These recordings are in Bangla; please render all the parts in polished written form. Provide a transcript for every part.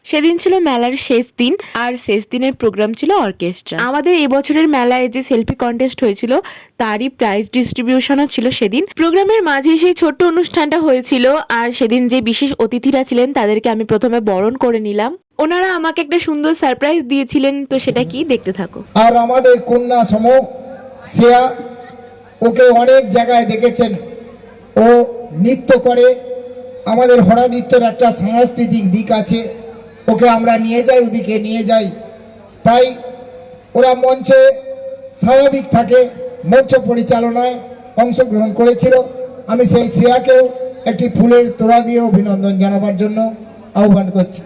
সেদিন ছিল মেলার শেষ দিন, আর শেষ দিনের প্রোগ্রাম ছিল অর্কেস্ট্রা। আমাদের এবছরের মেলায় যে সেলফি কন্টেস্ট হয়েছিল তারই প্রাইজ ডিস্ট্রিবিউশনও ছিল সেদিন। প্রোগ্রামের মাঝে সেই ছোট্ট অনুষ্ঠানটা হয়েছিল, আর সেদিন যে বিশেষ অতিথিরা ছিলেন তাদেরকে আমি প্রথমে বরণ করে নিলাম। ওনারা আমাকে একটা সুন্দর সারপ্রাইজ দিয়েছিলেন, তো সেটা কি দেখতে থাকো। আর আমাদের কন্যা সম শ্রেয়া, ওকে অনেক জায়গায় দেখেছেন, ও নৃত্য করে। আমাদের হরা নৃত্যের একটা সাংস্কৃতিক দিক আছে, ওকে আমরা নিয়ে যাই, ওদিকে নিয়ে যাই, তাই ওরা মঞ্চে স্বাভাবিক থাকে। মঞ্চ পরিচালনায় অংশগ্রহণ করেছিল। আমি সেই শ্রেয়াকেও একটি ফুলের তোড়া দিয়ে অভিনন্দন জানাবার জন্য আহ্বান করছি।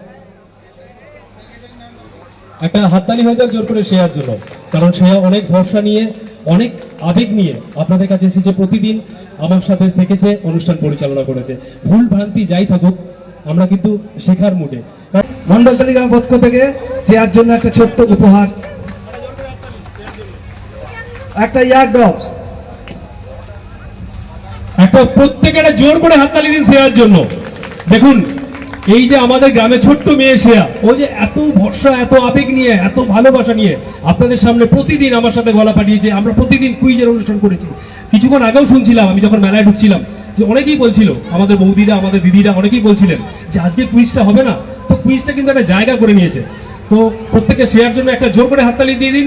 একটা হাততালি হয়ে যাক জোর করে শ্রেয়ার জন্য, কারণ শ্রেয়া অনেক ভরসা নিয়ে, অনেক আবেগ নিয়ে আপনাদের কাছে এসেছে, প্রতিদিন আমার সাথে থেকেছে, অনুষ্ঠান পরিচালনা করেছে। ভুল ভ্রান্তি যাই থাকুক, আমরা কিন্তু শেখার মুডে। মন্ডল তালিকার পক্ষ থেকে শ্রেয়ার জন্য একটা ছোট্ট উপহার, একটা ইয়ার ড্রপস। একটা প্রত্যেকে একটা জোর করে হাততালি দিন শ্রেয়ার জন্য। দেখুন, এই যে আমাদের গ্রামে ছোট্ট মেয়ে শ্রেয়া, ও যে এত ভরসা, এত আবেগ নিয়ে, এত ভালোবাসা নিয়ে আপনাদের সামনে প্রতিদিন আমার সাথে গলা পাঠিয়েছে। আমরা প্রতিদিন কুইজের অনুষ্ঠান করেছি। কিছুক্ষণ আগেও শুনছিলাম, আমি যখন মেলায় ঢুকছিলাম, যে অনেকেই বলছিল, আমাদের বৌদিরা, আমাদের দিদিরা অনেকেই বলছিলেন যে আজকে কুইজটা হবে না। তো কুইজটা কিন্তু একটা জায়গা করে নিয়েছে। তো প্রত্যেকে শ্রেয়ার জন্য একটা জোর করে হাততালি দিয়ে দিন।